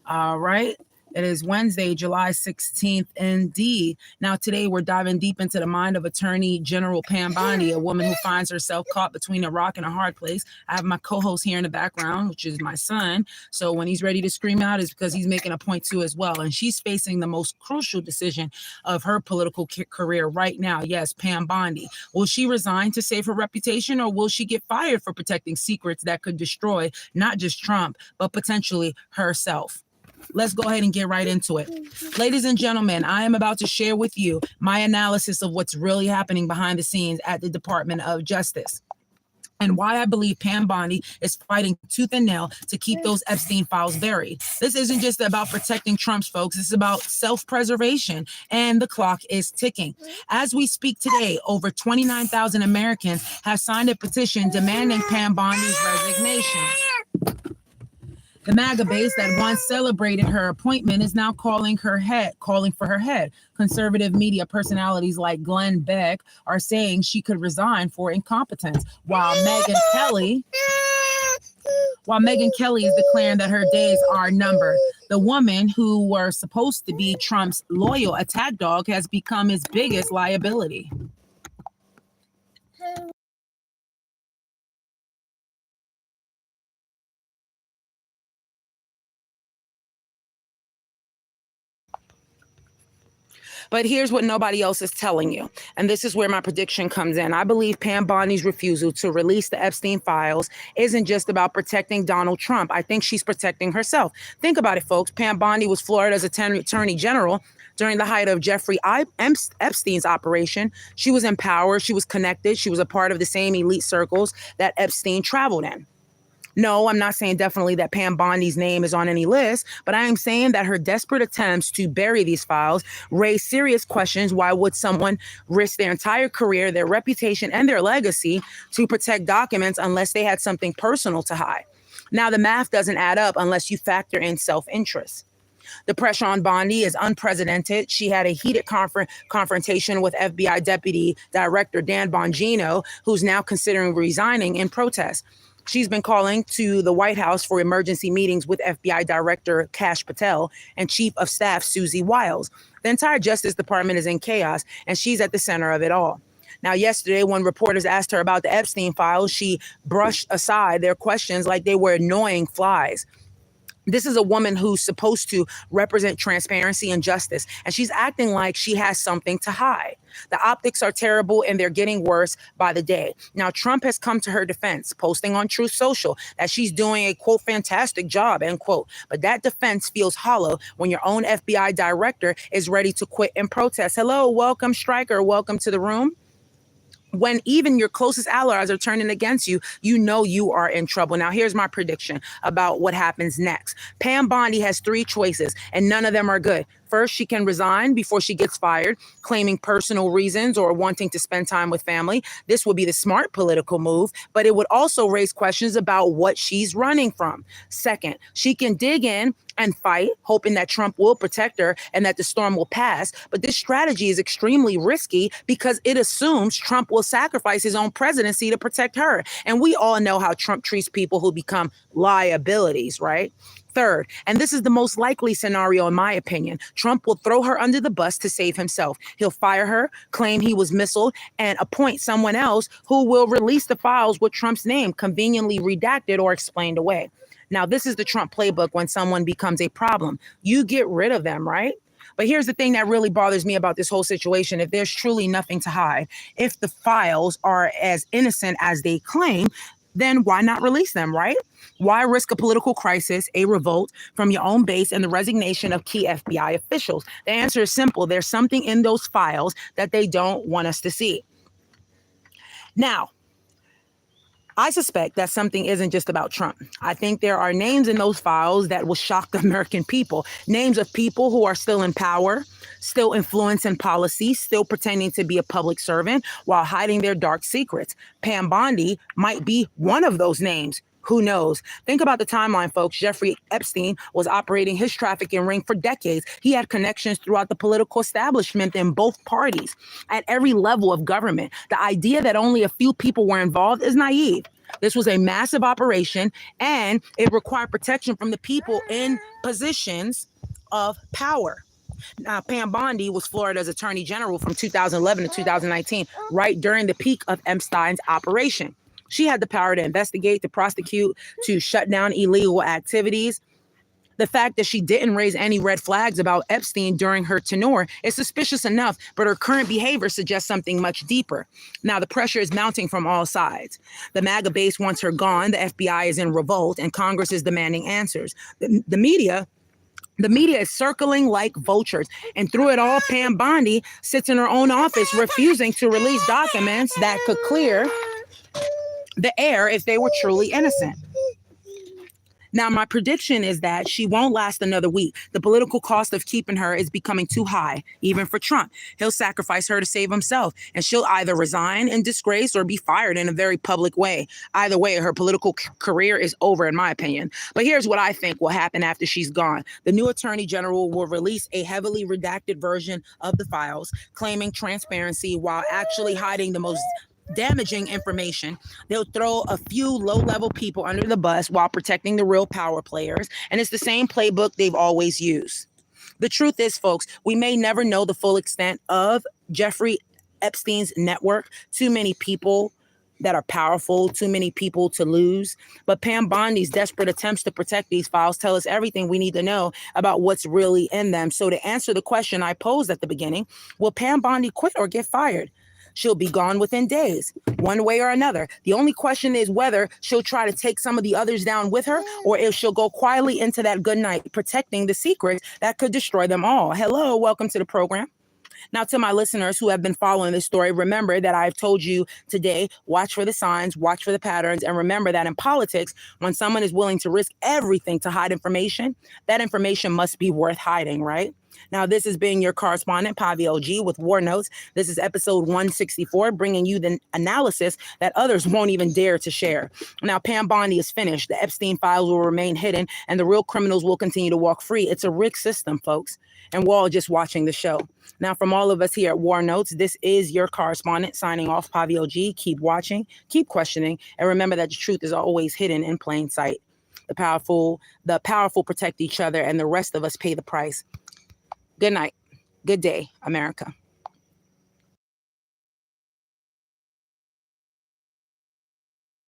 All right. It is Wednesday, July 16th, indeed. Now, today we're diving deep into the mind of Attorney General Pam Bondi, a woman who finds herself caught between a rock and a hard place. I have my co-host here in the background, which is my son. So when he's ready to scream out, it's because he's making a point too as well. And she's facing the most crucial decision of her political career right now. Yes, Pam Bondi. Will she resign to save her reputation, or will she get fired for protecting secrets that could destroy not just Trump, but potentially herself? Let's go ahead and get right into it. Ladies and gentlemen, I am about to share with you my analysis of what's really happening behind the scenes at the Department of Justice and why I believe Pam Bondi is fighting tooth and nail to keep those Epstein files buried. This isn't just about protecting Trump's folks. It's about self-preservation, and the clock is ticking. As we speak today, over 29,000 Americans have signed a petition demanding Pam Bondi's resignation. The MAGA base that once celebrated her appointment is now calling for her head. Conservative media personalities like Glenn Beck are saying she could resign for incompetence, while Megyn Kelly is declaring that her days are numbered. The woman who was supposed to be Trump's loyal attack dog has become his biggest liability. But here's what nobody else is telling you. And this is where my prediction comes in. I believe Pam Bondi's refusal to release the Epstein files isn't just about protecting Donald Trump. I think she's protecting herself. Think about it, folks. Pam Bondi was Florida's attorney general during the height of Jeffrey Epstein's operation. She was in power. She was connected. She was a part of the same elite circles that Epstein traveled in. No, I'm not saying definitely that Pam Bondi's name is on any list, but I am saying that her desperate attempts to bury these files raise serious questions. Why would someone risk their entire career, their reputation, and their legacy to protect documents unless they had something personal to hide? Now, the math doesn't add up unless you factor in self-interest. The pressure on Bondi is unprecedented. She had a heated confrontation with FBI Deputy Director Dan Bongino, who's now considering resigning in protest. She's been calling to the White House for emergency meetings with FBI Director Kash Patel and Chief of Staff Susie Wiles. The entire Justice Department is in chaos, and she's at the center of it all. Now, yesterday, when reporters asked her about the Epstein files, she brushed aside their questions like they were annoying flies. This is a woman who's supposed to represent transparency and justice, and she's acting like she has something to hide. The optics are terrible, and they're getting worse by the day. Now, Trump has come to her defense, posting on Truth Social that she's doing a, quote, fantastic job, end quote. But that defense feels hollow when your own FBI director is ready to quit and protest. Hello, welcome, Stryker. Welcome to the room. When even your closest allies are turning against you, you know you are in trouble. Now, here's my prediction about what happens next. Pam Bondi has three choices, and none of them are good. First, she can resign before she gets fired, claiming personal reasons or wanting to spend time with family. This would be the smart political move, but it would also raise questions about what she's running from. Second, she can dig in and fight, hoping that Trump will protect her and that the storm will pass. But this strategy is extremely risky because it assumes Trump will sacrifice his own presidency to protect her. And we all know how Trump treats people who become liabilities, right? Third, and this is the most likely scenario in my opinion, Trump will throw her under the bus to save himself. He'll fire her, claim he was missiled, and appoint someone else who will release the files with Trump's name conveniently redacted or explained away. Now, this is the Trump playbook when someone becomes a problem. You get rid of them, right? But here's the thing that really bothers me about this whole situation. If there's truly nothing to hide, if the files are as innocent as they claim, then why not release them, right? Why risk a political crisis, a revolt from your own base, and the resignation of key FBI officials? The answer is simple. There's something in those files that they don't want us to see. Now, I suspect that something isn't just about Trump. I think there are names in those files that will shock the American people. Names of people who are still in power, still influencing policy, still pretending to be a public servant while hiding their dark secrets. Pam Bondi might be one of those names. Who knows? Think about the timeline, folks. Jeffrey Epstein was operating his trafficking ring for decades. He had connections throughout the political establishment in both parties, at every level of government. The idea that only a few people were involved is naive. This was a massive operation, and it required protection from the people in positions of power. Now, Pam Bondi was Florida's attorney general from 2011 to 2019, right during the peak of Epstein's operation. She had the power to investigate, to prosecute, to shut down illegal activities. The fact that she didn't raise any red flags about Epstein during her tenure is suspicious enough, but her current behavior suggests something much deeper. Now, the pressure is mounting from all sides. The MAGA base wants her gone, the FBI is in revolt, and Congress is demanding answers. The media is circling like vultures. And through it all, Pam Bondi sits in her own office, refusing to release documents that could clear the air if they were truly innocent. Now, my prediction is that she won't last another week. The political cost of keeping her is becoming too high, even for Trump. He'll sacrifice her to save himself, and she'll either resign in disgrace or be fired in a very public way. Either way, her political career is over, in my opinion. But here's what I think will happen after she's gone. The new attorney general will release a heavily redacted version of the files, claiming transparency while actually hiding the most damaging information. They'll throw a few low-level people under the bus while protecting the real power players, and it's the same playbook they've always used. The truth is, folks, we may never know the full extent of Jeffrey Epstein's network. Too many people that are powerful, too many people to lose. But Pam Bondi's desperate attempts to protect these files tell us everything we need to know about what's really in them. So to answer the question I posed at the beginning, will Pam Bondi quit or get fired? She'll be gone within days, one way or another. The only question is whether she'll try to take some of the others down with her, or if she'll go quietly into that good night, protecting the secrets that could destroy them all. Hello, welcome to the program. Now, to my listeners who have been following this story, remember that I've told you today, watch for the signs, watch for the patterns, and remember that in politics, when someone is willing to risk everything to hide information, that information must be worth hiding, right? Now, this has been your correspondent, Pavio G, with War Notes. This is episode 164, bringing you the analysis that others won't even dare to share. Now, Pam Bondi is finished. The Epstein files will remain hidden, and the real criminals will continue to walk free. It's a rigged system, folks, and we're all just watching the show. Now, from all of us here at War Notes, this is your correspondent signing off, Pavio G. Keep watching, keep questioning, and remember that the truth is always hidden in plain sight. The powerful protect each other, and the rest of us pay the price. Good night. Good day, America.